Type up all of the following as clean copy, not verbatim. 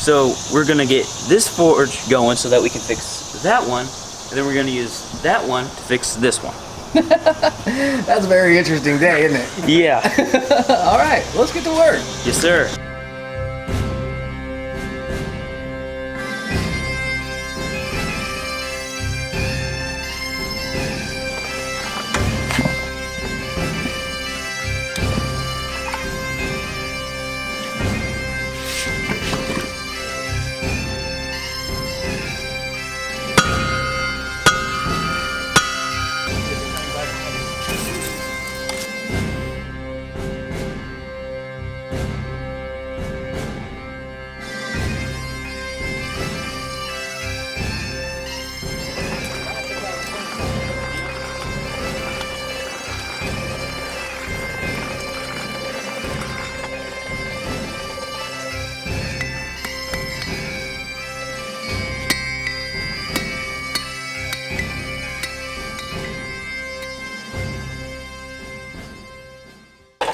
So we're gonna get this forge going so that we can fix that one, and then we're gonna use that one to fix this one. That's a very interesting day, isn't it? Yeah. All right, let's get to work. Yes, sir.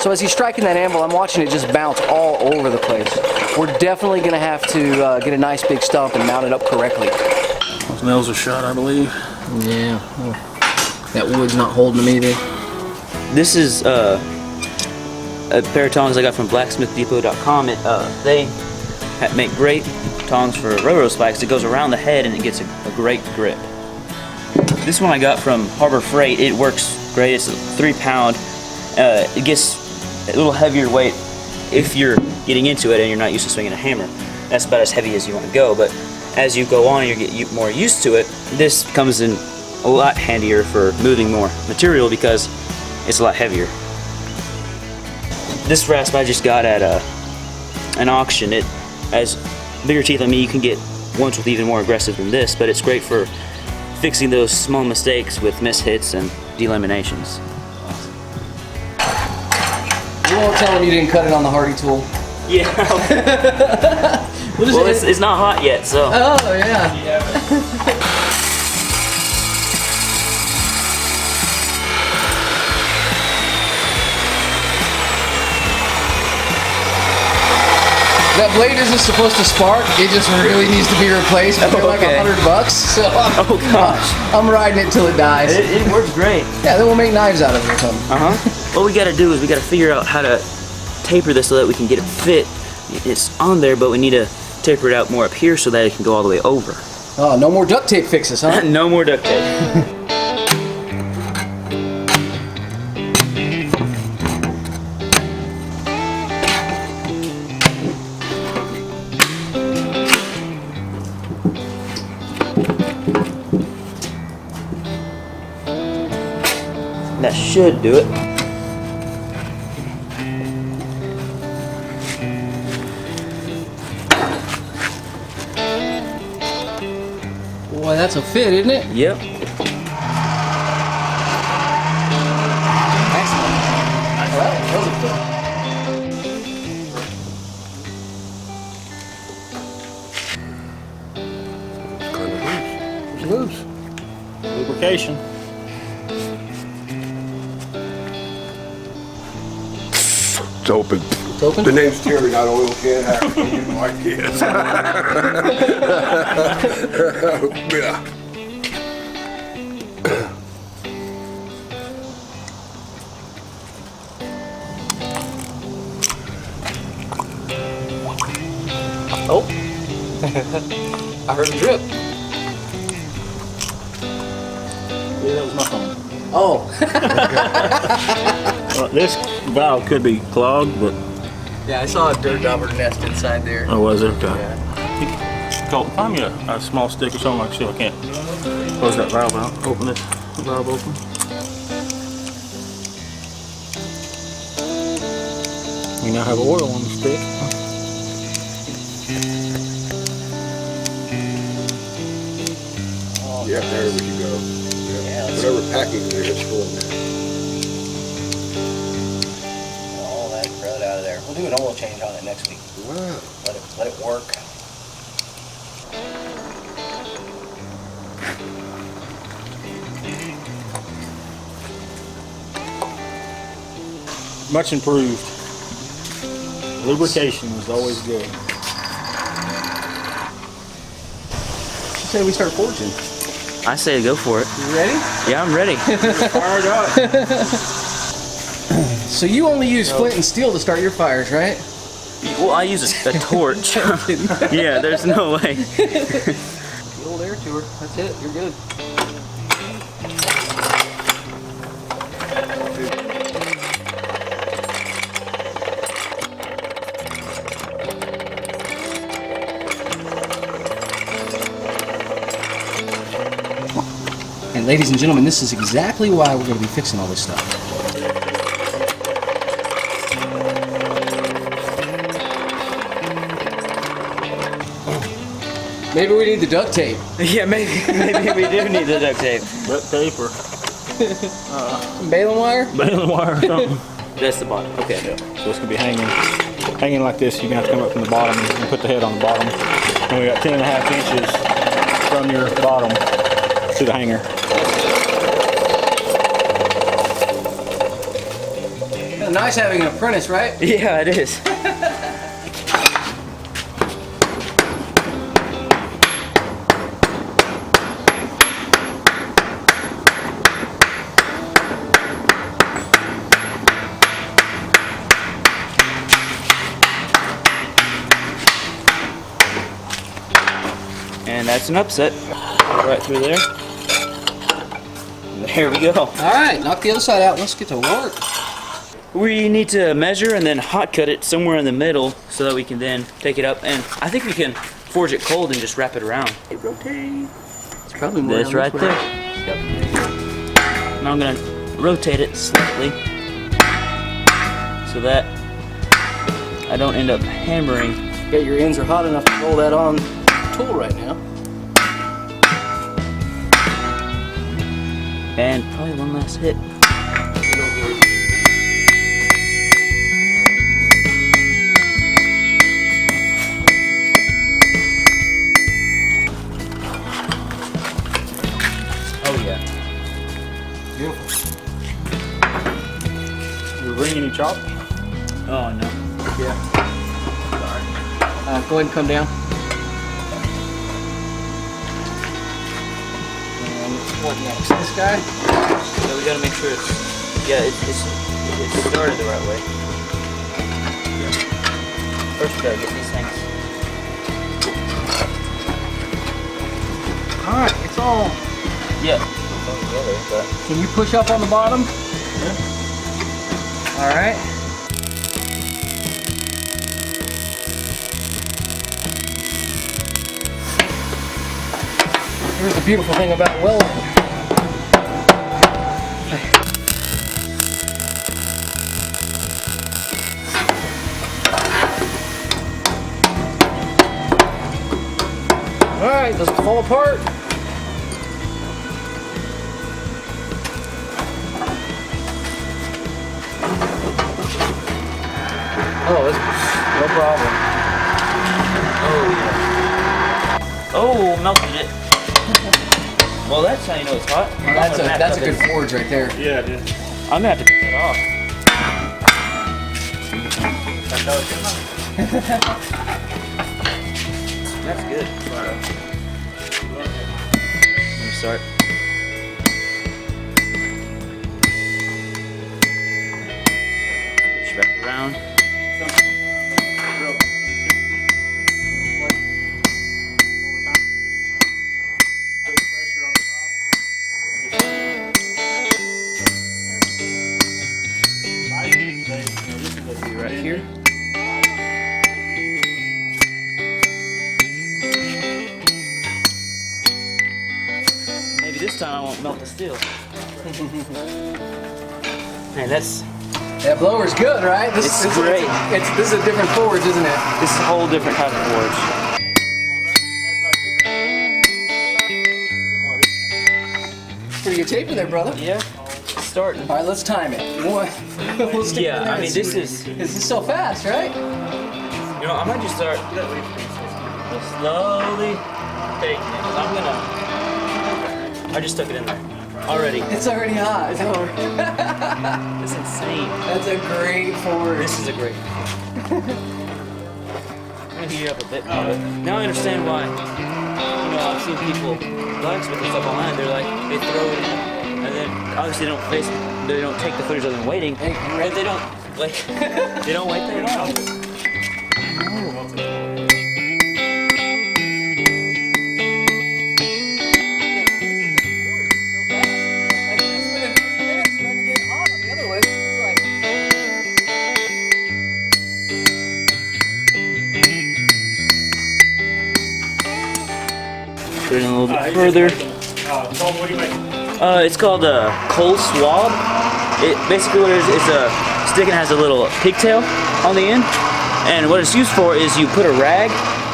So as he's striking that anvil, I'm watching it just bounce all over the place. We're definitely going to have to get a nice big stump and mount it up correctly. Those nails are shot, I believe. Yeah. That wood's not holding them either. This is a pair of tongs I got from blacksmithdepot.com. They make great tongs for railroad spikes. It goes around the head and it gets a great grip. This one I got from Harbor Freight. It works great. It's a 3-pound. It gets a little heavier weight if you're getting into it and you're not used to swinging a hammer. That's about as heavy as you want to go, but as you go on and you get more used to it, this comes in a lot handier for moving more material because it's a lot heavier. This rasp I just got at an auction. It has bigger teeth than me. You can get ones with even more aggressive than this, but it's great for fixing those small mistakes with mishits and delaminations. You won't tell him you didn't cut it on the Hardy tool. Yeah. Well, it's not hot yet, so. Oh, yeah. That blade isn't supposed to spark. It just really needs to be replaced for like $100. So I'm riding it till it dies. It works great. Yeah, then we'll make knives out of it or something. What we gotta do is we gotta figure out how to taper this so that we can get it fit. It's on there, but we need to taper it out more up here so that it can go all the way over. Oh, no more duct tape fixes, huh? No more duct tape. That should do it. Boy, that's a fit, isn't it? Yep. Excellent. Well, that was a fit. Kind of loose. Lubrication. It's open. It's open? The name's Terry, not oil can. How do you like this? Yeah. Oh. I heard a drip. Yeah, that was my phone. Oh. This valve could be clogged, but... Yeah, I saw a dirt dauber nest inside there. Oh, was it? Okay. Yeah. Colton, find me a small stick or something like that. I can't close that valve out. Open this valve open. You now have oil on the stick. Yeah, there we go. Yeah. Whatever packing there is full of that. All that crud out of there. We'll do an oil change on it next week. Wow. Let it work. Much improved. Lubrication is always good. say we start forging? I say go for it. You ready? Yeah, I'm ready. Fired up. So you only use flint and steel to start your fires, right? Well, I use a torch. Yeah, there's no way. The old air tour. That's it. You're good. And ladies and gentlemen, this is exactly why we're going to be fixing all this stuff. Maybe we need the duct tape. Yeah, maybe we do need the duct tape. Duct tape or Baling wire? baling wire or something. That's the bottom. Okay. Yeah. So it's gonna be hanging like this. You're gonna have to come up from the bottom and put the head on the bottom. And we got 10.5 inches from your bottom to the hanger. Nice having an apprentice, right? Yeah, it is. And that's an upset right through there. There we go. All right, knock the other side out. Let's get to work. We need to measure and then hot cut it somewhere in the middle so that we can then take it up, and I think we can forge it cold and just wrap it around. It rotates. It's probably more This down right way. there. Yep. Now I'm gonna rotate it slightly so that I don't end up hammering. Yeah, your ends are hot enough to roll that on the tool right now. And probably one last hit. Oh yeah. Beautiful. You ring any chop? Oh no. Yeah. Go ahead and come down. And what next? This guy? So we gotta make sure it's it's started the right way. First we gotta get these things. Alright, it's all. Yeah. It's all together, but Can you push up on the bottom? Yeah. Alright. Here's the beautiful thing about welding. Alright, does it fall apart? Oh, it's no problem. oh, melted it. Well, that's how you know it's hot. That's a good forge right there. Yeah, it is. I'm gonna have to cut that off. That's good. Let me start. Push back around. Right here. Maybe this time I won't melt the steel. Man, That blower's good, right? This It's is great. This is a different forge, isn't it? this is a whole different type of forge. Pretty good tape in there, brother. Yeah, it's starting. All right, let's time it. We'll stick Yeah, in there I and mean, see this what- is- This is so fast, right? You know, I might just start slowly taking it, 'cause I just stuck it in there already. It's already hot. It's insane. That's a great forge. This is a great. I'm gonna heat it up a bit more. Now I understand why. You know, I've seen people blacksmith and stuff online. They're like, they throw it in, and then obviously they don't take the footage of them waiting. Hey, you ready? But they don't like they don't wait there at all. Put it in a little bit further. Tom, what do you make? It's called a coal swab. It basically what it is a stick and has a little pigtail on the end. And what it's used for is you put a rag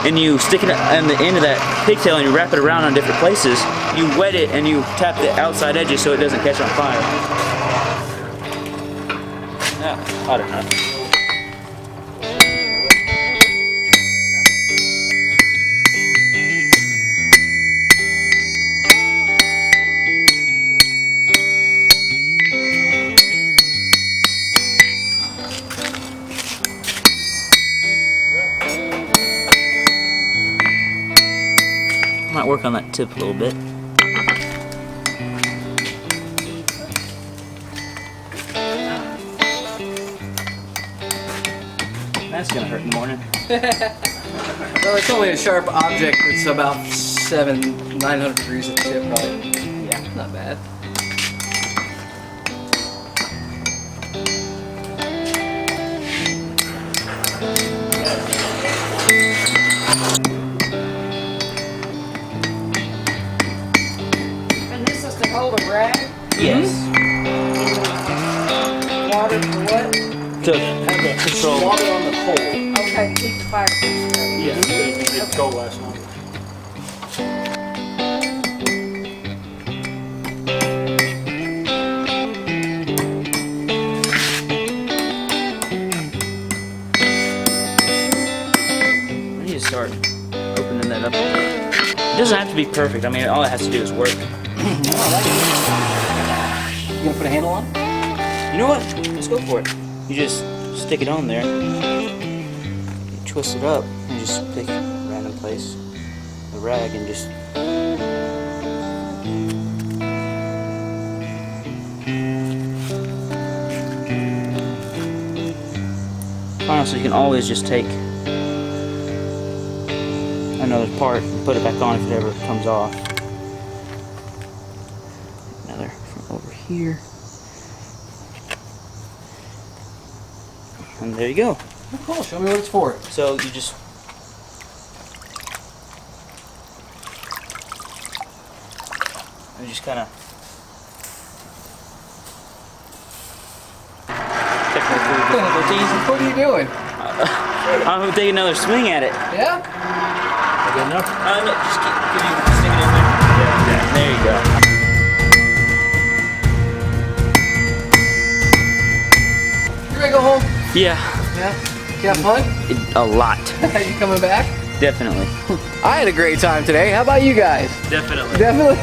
and you stick it on the end of that pigtail and you wrap it around on different places. You wet it and you tap the outside edges so it doesn't catch on fire. Yeah, hot enough. Might work on that tip a little bit. That's gonna hurt in the morning. Well, it's only a sharp object that's about 900 degrees at the tip, right? Yeah, not bad. And this is to hold a rag? Yes. Water for what? To have a control. Water on the coal. Okay, keep the fire straight. Yeah, it's cold last night. I need to start opening that up. It doesn't have to be perfect. I mean, all it has to do is work. You gonna put a handle on? You know what? Let's go for it. You just stick it on there, you twist it up, and just pick a random place, the rag, and just. Honestly, you can always just take another part and put it back on if it ever comes off. Another from over here. And there you go. Oh, cool, show me what it's for. So you just kind of What are you doing? I'm gonna take another swing at it. Yeah? Good enough? No, just stick it in there. Yeah, there you go. You ready to go home? Yeah, Yeah. You have fun? a lot. You coming back? Definitely. I had a great time today. How about you guys? Definitely. Definitely.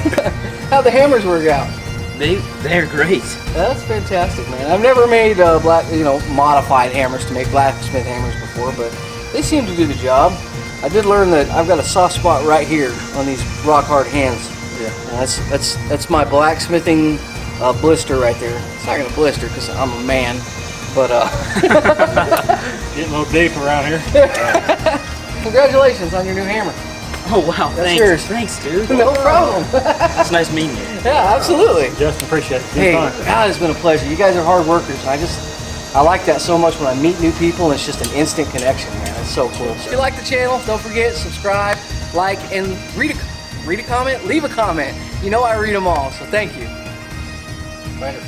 How'd the hammers work out? They're great. That's fantastic, man. I've never made modified hammers to make blacksmith hammers before, but they seem to do the job. I did learn that I've got a soft spot right here on these rock hard hands. Yeah. And that's my blacksmithing blister right there. It's not gonna blister because I'm a man, but Getting a little deep around here. congratulations on your new hammer. Oh wow, That's thanks. yours. Thanks, dude. No problem. It's nice meeting you. Yeah, absolutely. Justin, appreciate it. Hey, Good fun. God, it's been a pleasure. You guys are hard workers. I like that so much when I meet new people and it's just an instant connection, man. It's so cool. If you like the channel, don't forget, subscribe, like, and read a comment, leave a comment. You know I read them all, so thank you. Later.